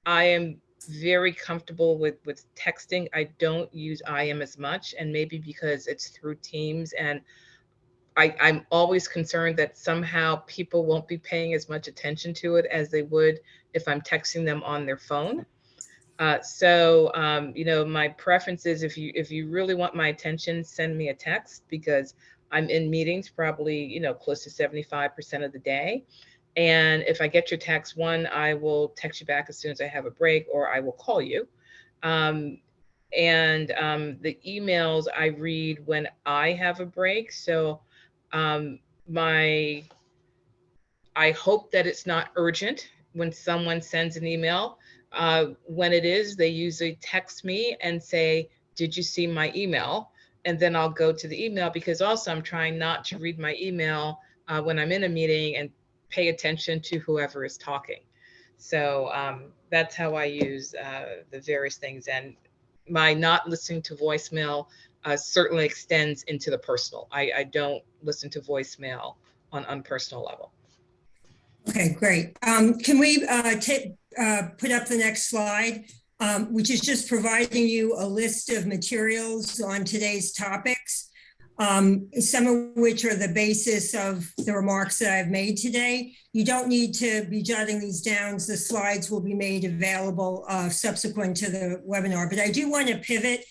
I am very comfortable with texting. I don't use IM as much, and maybe because it's through Teams, and I'm always concerned that somehow people won't be paying as much attention to it as they would if I'm texting them on their phone. You know, my preference is, if you really want my attention, send me a text, because I'm in meetings probably, you know, close to 75% of the day. And if I get your text, one, I will text you back as soon as I have a break, or I will call you. The emails I read when I have a break. So I hope that it's not urgent when someone sends an email. When it is, they usually text me and say, did you see my email? And then I'll go to the email, because also I'm trying not to read my email when I'm in a meeting and pay attention to whoever is talking. So that's how I use the various things. And my not listening to voicemail certainly extends into the personal. I don't listen to voicemail on unpersonal level. Okay, great. Can we put up the next slide? which is just providing you a list of materials on today's topics, some of which are the basis of the remarks that I've made today. You don't need to be jotting these down. The slides will be made available subsequent to the webinar, but I do want to pivot.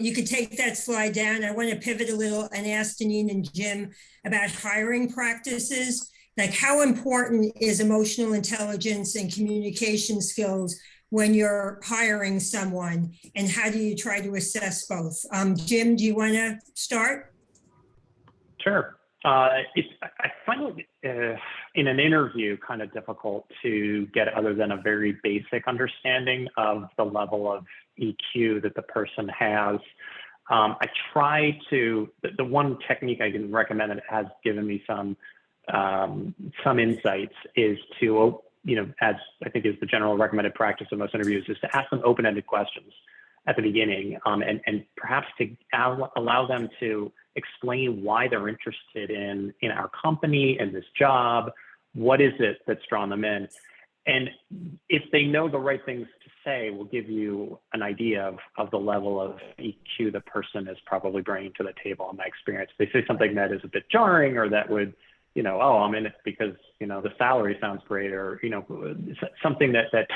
You could take that slide down. I want to pivot a little and ask Deneen and Jim about hiring practices. Like, how important is emotional intelligence and communication skills when you're hiring someone, and how do you try to assess both? Jim, do you want to start? Sure. I find it in an interview kind of difficult to get other than a very basic understanding of the level of EQ that the person has. I try to, the one technique I can recommend that has given me some insights is to, as I think is the general recommended practice of most interviews, is to ask them open-ended questions at the beginning, and perhaps to allow them to explain why they're interested in our company and this job. What is it that's drawn them in? And if they know the right things to say, will give you an idea of the level of EQ the person is probably bringing to the table. In my experience, if they say something that is a bit jarring, or that would, oh, I'm in it because, the salary sounds great, or, something that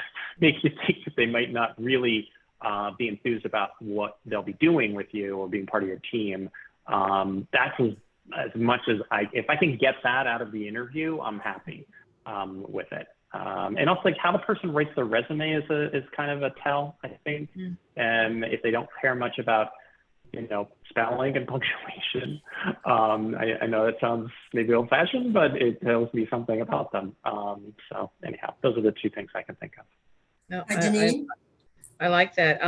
makes you think that they might not really be enthused about what they'll be doing with you or being part of your team. That's as much as if I can get that out of the interview, I'm happy with it. And also, like, how the person writes their resume is kind of a tell, I think. And if they don't care much about, spelling and punctuation, I know that sounds maybe old-fashioned, but it tells me something about them. So anyhow, those are the two things I can think of. No, Deneen? I like that.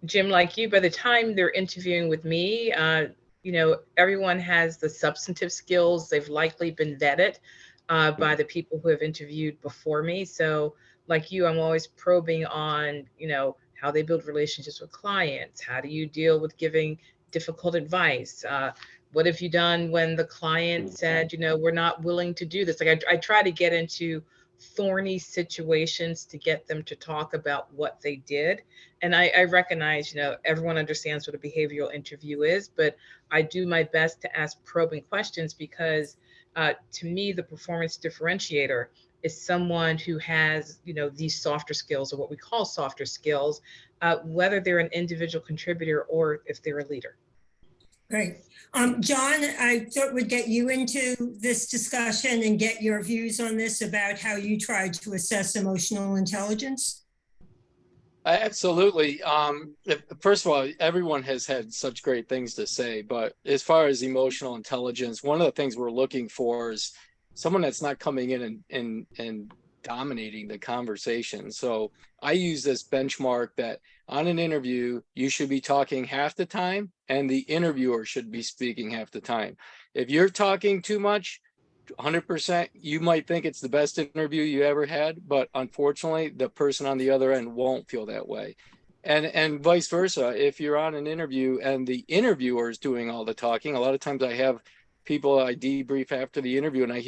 Jim, like you, by the time they're interviewing with me, everyone has the substantive skills. They've likely been vetted by the people who have interviewed before me. So like you, I'm always probing on, how they build relationships with clients. How do you deal with giving difficult advice? What have you done when the client said, we're not willing to do this? Like, I try to get into thorny situations to get them to talk about what they did. And I recognize, everyone understands what a behavioral interview is, but I do my best to ask probing questions because to me, the performance differentiator is someone who has, these softer skills, or what we call softer skills, whether they're an individual contributor or if they're a leader. Great. John, I thought we'd get you into this discussion and get your views on this about how you try to assess emotional intelligence. Absolutely. First of all, everyone has had such great things to say, but as far as emotional intelligence, one of the things we're looking for is someone that's not coming in and dominating the conversation. So I use this benchmark that on an interview, you should be talking half the time and the interviewer should be speaking half the time. If you're talking too much, 100%, you might think it's the best interview you ever had, but unfortunately, the person on the other end won't feel that way. And vice versa. If you're on an interview and the interviewer is doing all the talking, a lot of times I have people I debrief after the interview and I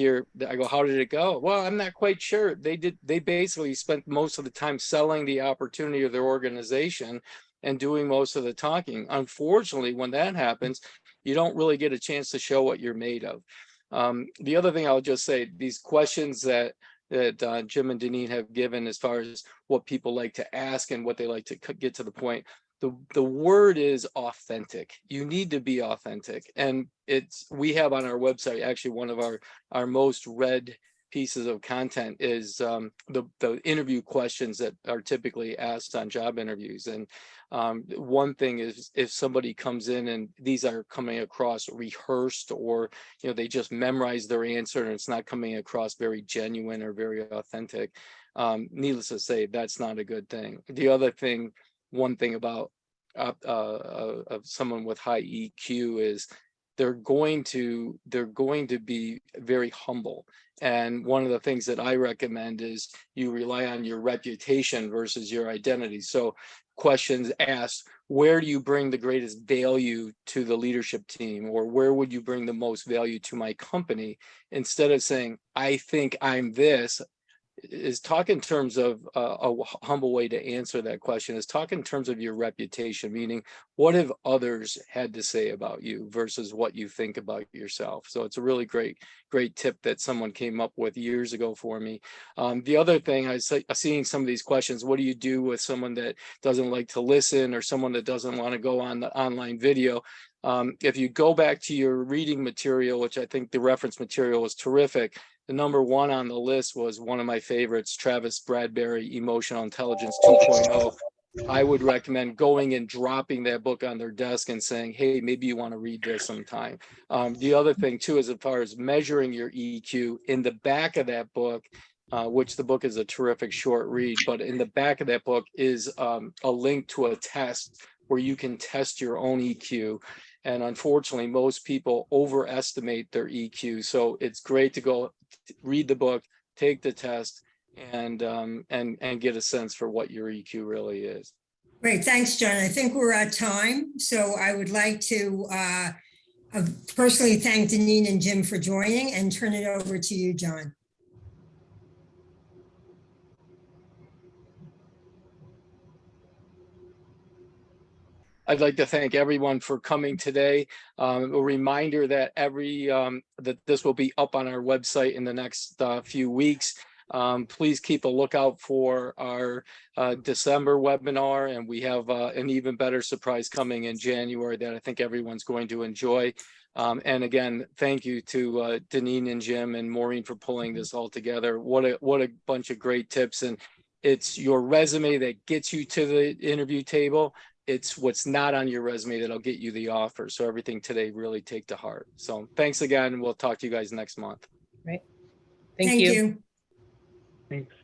go, how did it go? Well, I'm not quite sure. They basically spent most of the time selling the opportunity of their organization and doing most of the talking. Unfortunately, when that happens, you don't really get a chance to show what you're made of. The other thing I'll just say, these questions that Jim and Deneen have given as far as what people like to ask and what they like to get to the point, the word is authentic. You need to be authentic. And we have on our website, actually one of our most read pieces of content is the interview questions that are typically asked on job interviews. And one thing is if somebody comes in and these are coming across rehearsed, or they just memorize their answer and it's not coming across very genuine or very authentic, needless to say, that's not a good thing. The other thing, one thing about of someone with high EQ is they're going to be very humble. And one of the things that I recommend is you rely on your reputation versus your identity. So questions asked, where do you bring the greatest value to the leadership team? Or where would you bring the most value to my company? Instead of saying, I think I'm this, is talk in terms of a humble way to answer that question is talk in terms of your reputation, meaning what have others had to say about you versus what you think about yourself. So it's a really great tip that someone came up with years ago for me. The other thing I was seeing some of these questions, what do you do with someone that doesn't like to listen or someone that doesn't want to go on the online video? If you go back to your reading material, which I think the reference material was terrific, the number one on the list was one of my favorites, Travis Bradberry, Emotional Intelligence 2.0. I would recommend going and dropping that book on their desk and saying, hey, maybe you want to read this sometime. The other thing too, is as far as measuring your EQ, in the back of that book, which the book is a terrific short read, but in the back of that book is a link to a test where you can test your own EQ. And unfortunately, most people overestimate their EQ. So it's great to go read the book, take the test, and get a sense for what your EQ really is. Great, thanks, John. I think we're at time. So I would like to personally thank Deneen and Jim for joining and turn it over to you, John. I'd like to thank everyone for coming today. A reminder that that this will be up on our website in the next few weeks. Please keep a lookout for our December webinar, and we have an even better surprise coming in January that I think everyone's going to enjoy. And again, thank you to Deneen and Jim and Maureen for pulling this all together. What a bunch of great tips. And it's your resume that gets you to the interview table. It's what's not on your resume that'll get you the offer. So everything today, really take to heart. So thanks again. We'll talk to you guys next month. Right. Thank you. Thanks.